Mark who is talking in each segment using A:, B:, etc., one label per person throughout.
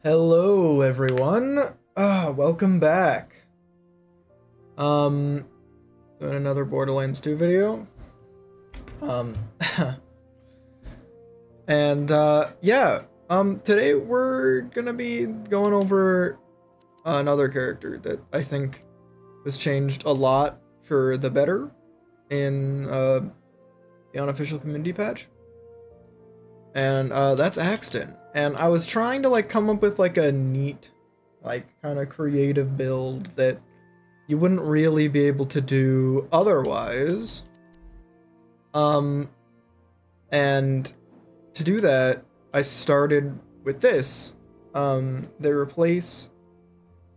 A: Hello everyone. Welcome back. Doing another Borderlands 2 video. Today we're gonna be going over another character that I think was changed a lot for the better in the unofficial community patch. And that's Axton. And I was trying to like come up with like a neat, like kind of creative build that you wouldn't really be able to do otherwise. And to do that, I started with this. They replace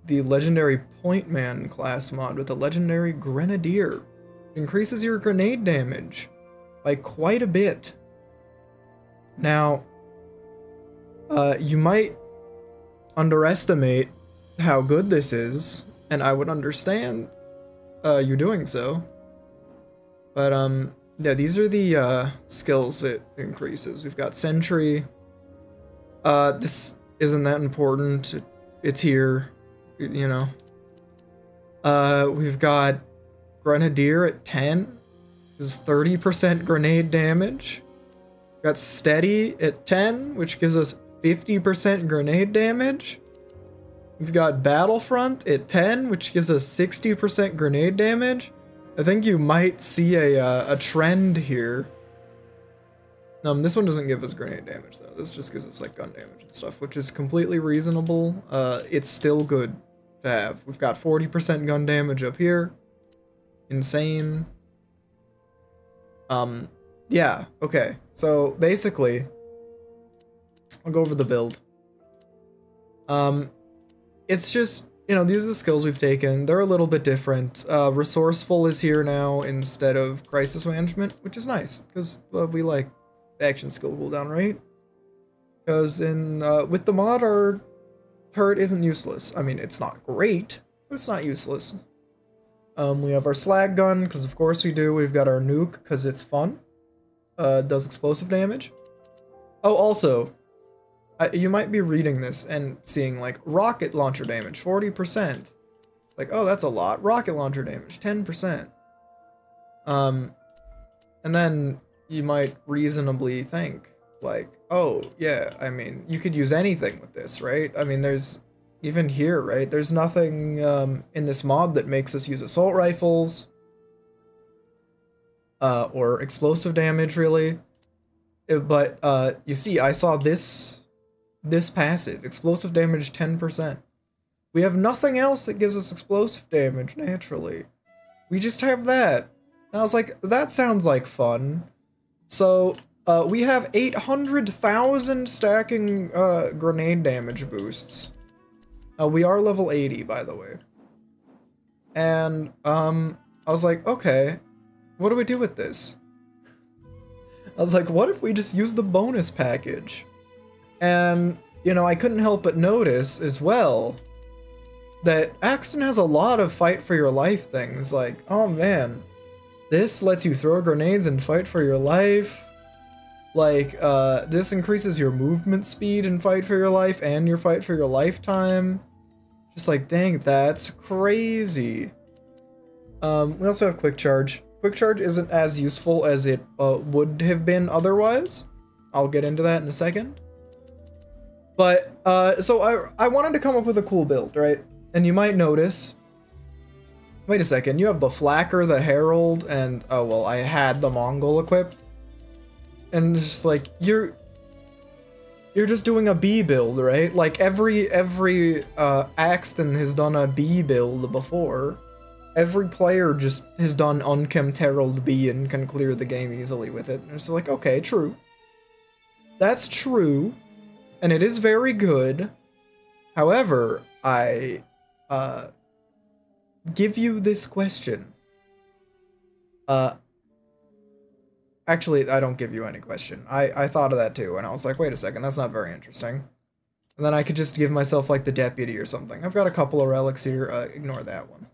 A: the legendary Point Man class mod with a legendary Grenadier. It increases your grenade damage by quite a bit. Now, you might underestimate how good this is, and I would understand you doing so. But yeah, these are the skills it increases. We've got Sentry. This isn't that important. It's here, you know. We've got Grenadier at 10. This is 30% grenade damage. Got Steady at 10, which gives us 50% grenade damage. We've got Battlefront at 10, which gives us 60% grenade damage. I think you might see a trend here. This one doesn't give us grenade damage though. This just gives us like gun damage and stuff, which is completely reasonable. It's still good to have. We've got 40% gun damage up here. Insane. Yeah, okay. So basically, I'll go over the build. It's just, you know, these are the skills we've taken. They're a little bit different. Resourceful is here now instead of crisis management, which is nice because we like action skill cooldown, right? Because in with the mod, our turret isn't useless. I mean, it's not great, but it's not useless. We have our slag gun because of course we do. We've got our nuke because it's fun. Does explosive damage. Oh, also, you might be reading this and seeing like rocket launcher damage, 40%. Like, oh, that's a lot. Rocket launcher damage, 10%. And then you might reasonably think like, oh, yeah, I mean, you could use anything with this, right? I mean, there's even here, right? There's nothing in this mod that makes us use assault rifles. Or explosive damage, really. But, you see, I saw this passive. Explosive damage 10%. We have nothing else that gives us explosive damage, naturally. We just have that. And I was like, that sounds like fun. So, we have 800,000 stacking, grenade damage boosts. We are level 80, by the way. And, I was like, okay. What do we do with this? I was like, what if we just use the bonus package? And, you know, I couldn't help but notice as well that Axton has a lot of fight for your life things. Like, oh man, this lets you throw grenades and fight for your life. Like, this increases your movement speed and fight for your life and your fight for your lifetime. Just like, dang, that's crazy. We also have quick charge. Quick charge isn't as useful as it would have been otherwise. I'll get into that in a second. But, so I wanted to come up with a cool build, right? And you might notice... Wait a second, you have the Flacker, the Herald, and... Oh, well, I had the Mongol equipped. And it's just like, you're just doing a B build, right? Like, every Axton has done a B build before. Every player just has done Unkempt Herald B and can clear the game easily with it. And it's like, okay, true. That's true. And it is very good. However, I give you this question. Actually, I don't give you any question. I thought of that too, and I was like, wait a second, that's not very interesting. And then I could just give myself like the deputy or something. I've got a couple of relics here, ignore that one.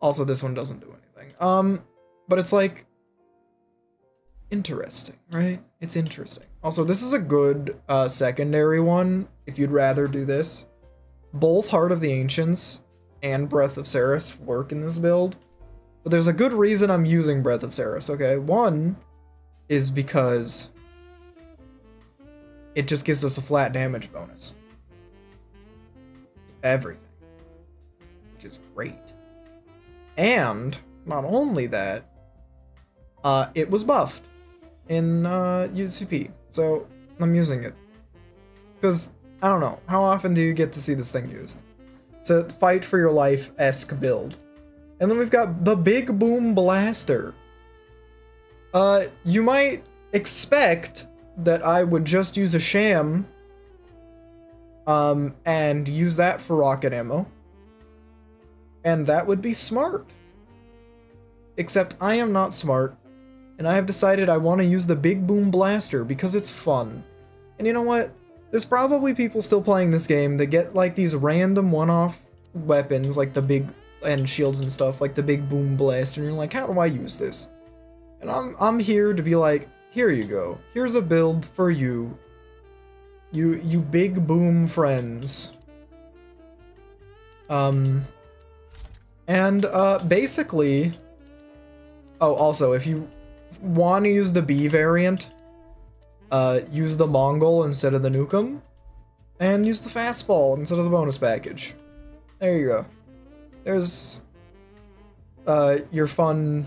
A: Also, this one doesn't do anything. But it's like, interesting, right? It's interesting. Also, this is a good secondary one if you'd rather do this. Both Heart of the Ancients and Breath of Seraph work in this build, but there's a good reason I'm using Breath of Seraph, okay? One is because it just gives us a flat damage bonus. Everything. Which is great. And, not only that, it was buffed in UCP, so I'm using it. Because, I don't know, how often do you get to see this thing used? It's a fight for your life-esque build. And then we've got the Big Boom Blaster. You might expect that I would just use a sham, and use that for rocket ammo. And that would be smart. Except I am not smart, and I have decided I want to use the Big Boom Blaster because it's fun. And you know what? There's probably people still playing this game that get like these random one-off weapons, like the big, and shields and stuff, like the Big Boom Blaster, and you're like, how do I use this? And I'm here to be like, here you go. Here's a build for you. You big boom friends. Basically, oh, also, if you want to use the B variant, use the Mongol instead of the Nukem, and use the Fastball instead of the bonus package. There you go. There's, your fun,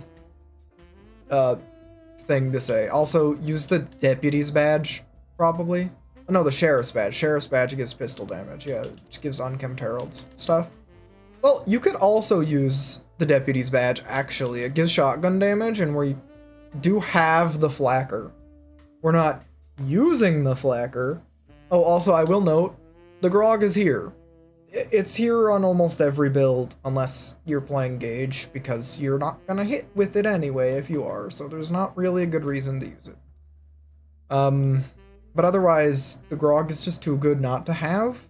A: thing to say. Also, use the Deputy's Badge, probably. Oh, no, the Sheriff's Badge. Sheriff's Badge gives pistol damage. Yeah, it just gives Unkempt Heralds stuff. Well, you could also use the Deputy's Badge, actually. It gives shotgun damage, and we do have the Flacker. We're not using the Flacker. Oh, also, I will note, the Grog is here. It's here on almost every build, unless you're playing Gauge, because you're not gonna hit with it anyway if you are, so there's not really a good reason to use it. But otherwise, the Grog is just too good not to have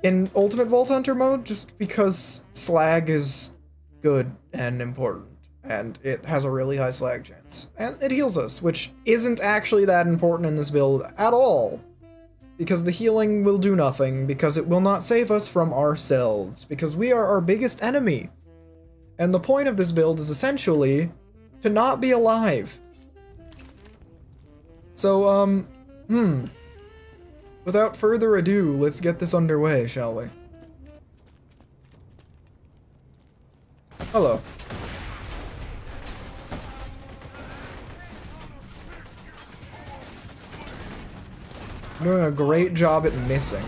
A: in Ultimate Vault Hunter mode, just because slag is good and important, and it has a really high slag chance. And it heals us, which isn't actually that important in this build at all, because the healing will do nothing, because it will not save us from ourselves, because we are our biggest enemy. And the point of this build is essentially to not be alive. So, without further ado, let's get this underway, shall we? Hello. I'm doing a great job at missing.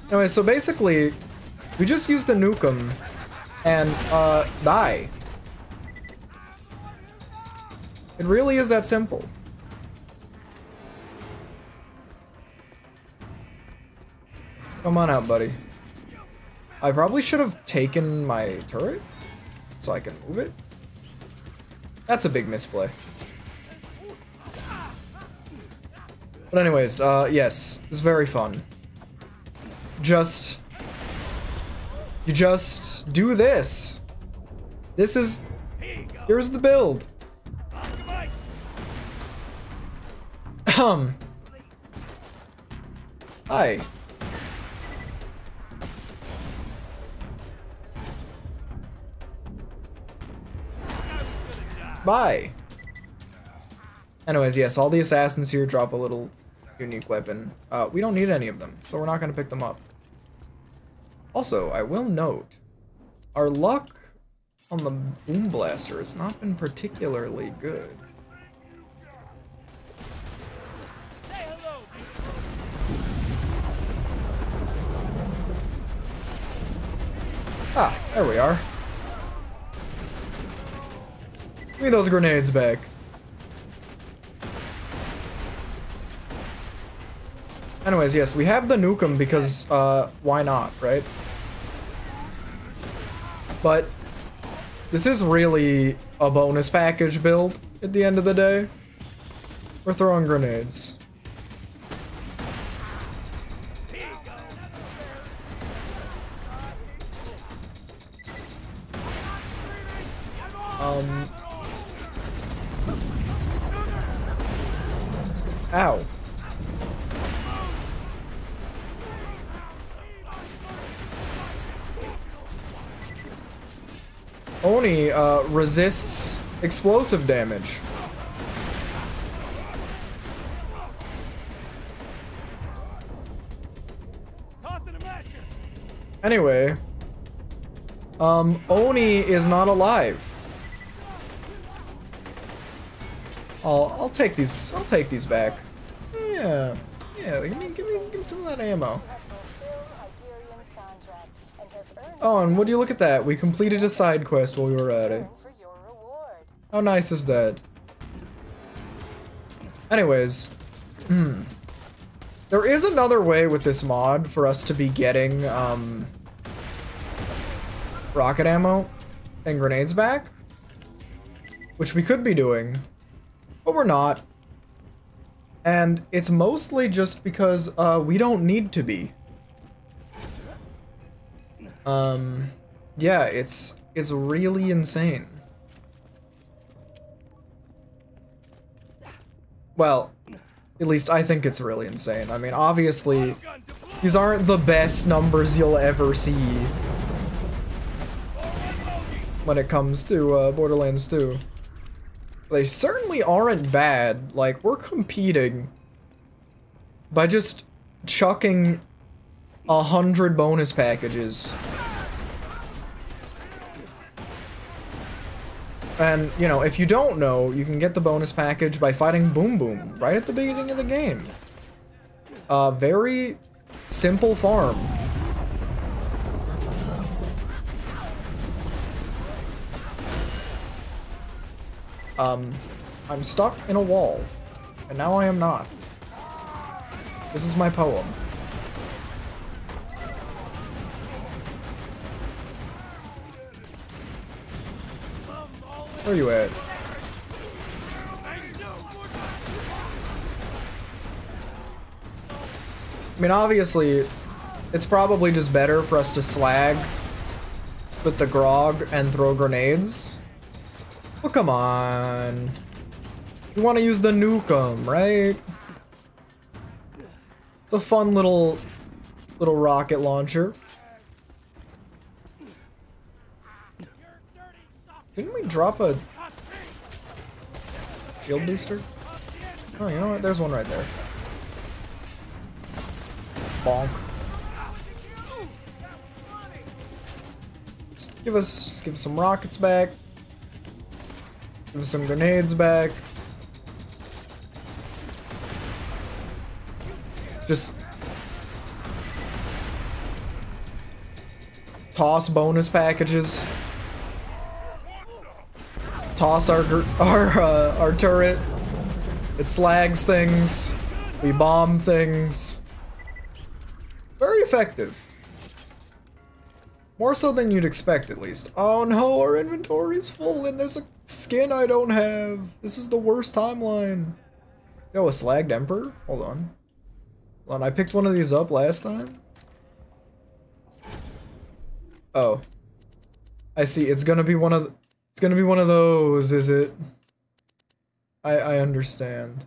A: Anyway, so basically, we just use the Nukem and, die. It really is that simple. Come on out, buddy. I probably should have taken my turret so I can move it. That's a big misplay. But anyways, yes, it's very fun. You just do this. Here's the build. Hi. Bye. Anyways, yes, all the assassins here drop a little unique weapon. We don't need any of them, so we're not gonna pick them up. Also, I will note, our luck on the Boom Blaster has not been particularly good. Ah, there we are. Give me those grenades back. Anyways, yes, we have the Nukem because, why not, right? But this is really a bonus package build at the end of the day. We're throwing grenades. Ow. Oni resists explosive damage. Anyway, Oni is not alive. I'll take these. I'll take these back. Yeah, give me some of that ammo. Oh, and would you look at that? We completed a side quest while we were at it. How nice is that? Anyways, there is another way with this mod for us to be getting rocket ammo and grenades back, which we could be doing, but we're not. And it's mostly just because we don't need to be. Yeah, it's really insane. Well, at least I think it's really insane. I mean, obviously, these aren't the best numbers you'll ever see when it comes to Borderlands 2. They certainly aren't bad. Like, we're competing by just chucking 100 bonus packages. And, you know, if you don't know, you can get the bonus package by fighting Boom Boom right at the beginning of the game. Very simple farm. I'm stuck in a wall, and now I am not. This is my poem. Where are you at? I mean, obviously, it's probably just better for us to slag with the grog and throw grenades. Well, come on. You want to use the nukem, right? It's a fun little rocket launcher. Didn't we drop a shield booster? Oh, you know what? There's one right there. Bonk. Just give us some rockets back. Give us some grenades back. Just toss bonus packages. Toss our turret. It slags things. We bomb things. Very effective. More so than you'd expect, at least. Oh no, our inventory's full and there's a skin I don't have. This is the worst timeline. Yo, a slagged Emperor? Hold on. Hold on, I picked one of these up last time. Oh. I see, it's gonna be one of those, is it? I understand.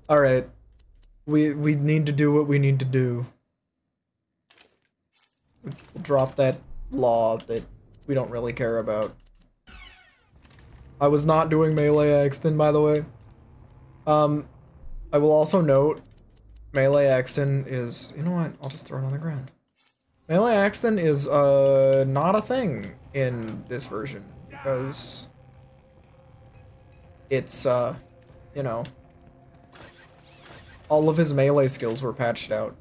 A: Alright. We need to do what we need to do. We'll drop that law that we don't really care about. I was not doing melee Axton, by the way. I will also note, melee Axton is... You know what? I'll just throw it on the ground. Melee Axton is, not a thing in this version, because it's, you know, all of his melee skills were patched out.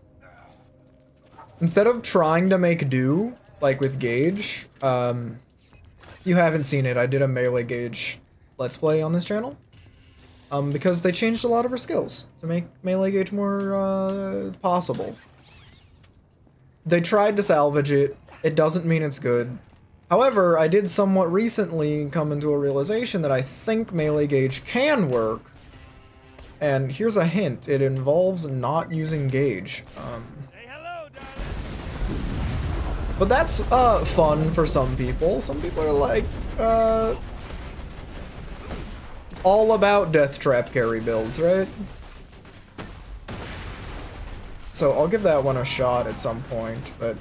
A: Instead of trying to make do, like with Gage, you haven't seen it, I did a melee Gage Let's Play on this channel, because they changed a lot of her skills to make melee Gage more, possible. They tried to salvage it. It doesn't mean it's good. However, I did somewhat recently come into a realization that I think melee Gage can work. And here's a hint. It involves not using Gage.
B: Say hello,
A: But that's fun for some people. Some people are like all about death trap carry builds, right? So I'll give that one a shot at some point, but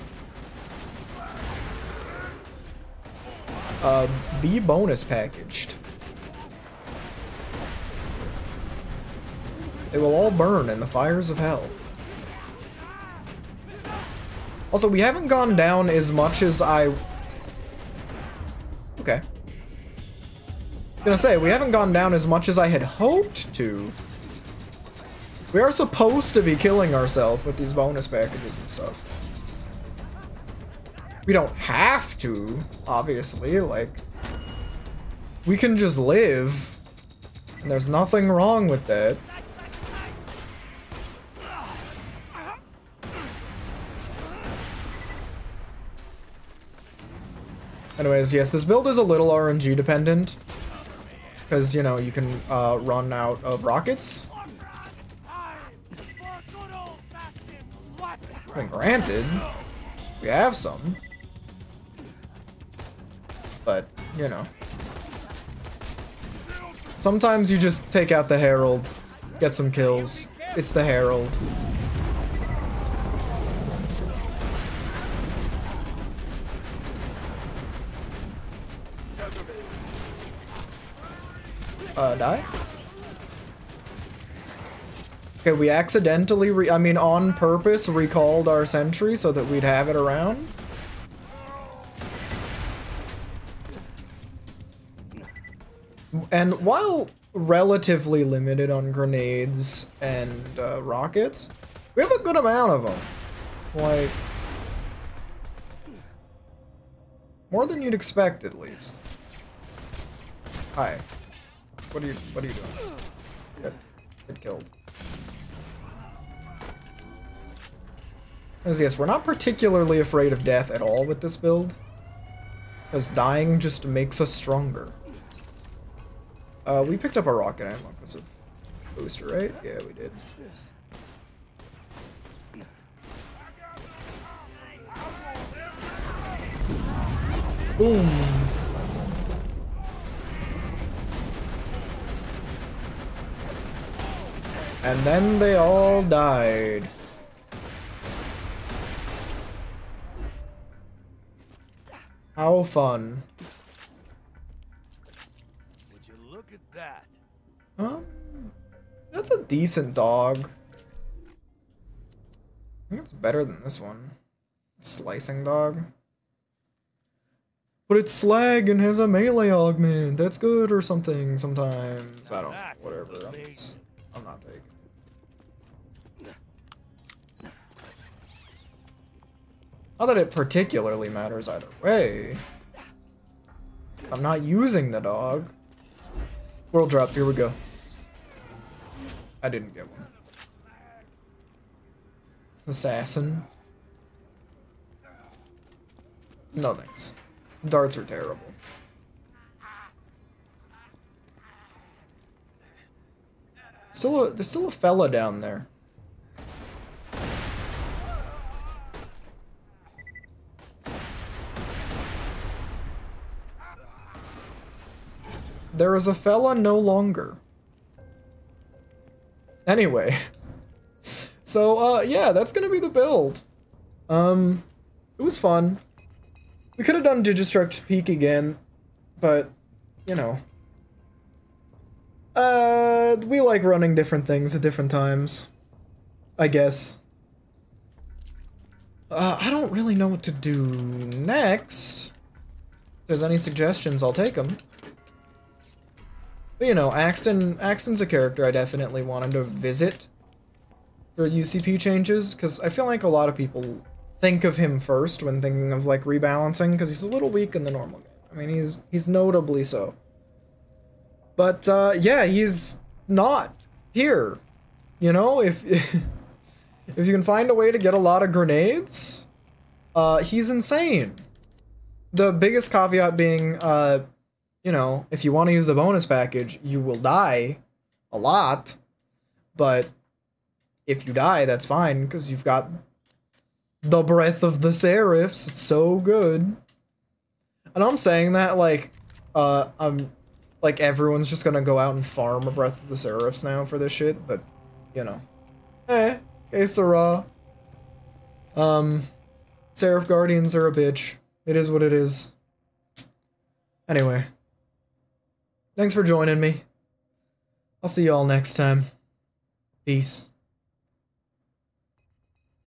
A: be bonus packaged. They will all burn in the fires of hell. Also, we haven't gone down as much as I... Okay. I was gonna say, we haven't gone down as much as I had hoped to. We are supposed to be killing ourselves with these bonus packages and stuff. We don't have to, obviously, like... We can just live. And there's nothing wrong with that. Anyways, yes, this build is a little RNG dependent. Because, you know, you can run out of rockets. I mean, granted, we have some. But, you know. Sometimes you just take out the Herald, get some kills. It's the Herald. Die? Okay, we accidentally, I mean on purpose, recalled our sentry so that we'd have it around. And while relatively limited on grenades and rockets, we have a good amount of them. Like, more than you'd expect, at least. Hi. What are you doing? Get killed. Because yes, we're not particularly afraid of death at all with this build. Because dying just makes us stronger. We picked up a rocket ammo because of booster, right? Yeah, we did. Yes. Boom. And then they all died. How fun.
B: Would you look at that?
A: That's a decent dog. I think it's better than this one. Slicing dog. But it's slag and has a melee augment. That's good or something sometimes. I don't know. Whatever. I'm not taking it. Not that it particularly matters either way. I'm not using the dog. World drop, here we go. I didn't get one. Assassin. No thanks. Darts are terrible. There's still a fella down there. There is a fella no longer. Anyway. So, yeah, that's gonna be the build. It was fun. We could have done Digistruct Peak again, but, you know. We like running different things at different times. I guess. I don't really know what to do next. If there's any suggestions, I'll take them. But, you know, Axton's a character I definitely wanted to visit for UCP changes, because I feel like a lot of people think of him first when thinking of, like, rebalancing, because he's a little weak in the normal game. I mean, he's notably so. But, yeah, he's not here. You know, if if you can find a way to get a lot of grenades, he's insane. The biggest caveat being, you know, if you want to use the bonus package, you will die a lot, but if you die, that's fine, because you've got the breath of the Seraphs. It's so good. And I'm saying that like, I'm like everyone's just gonna go out and farm a Breath of the Seraphs now for this shit, but you know. Que sera. Seraph Guardians are a bitch. It is what it is. Anyway. Thanks for joining me. I'll see y'all next time. Peace.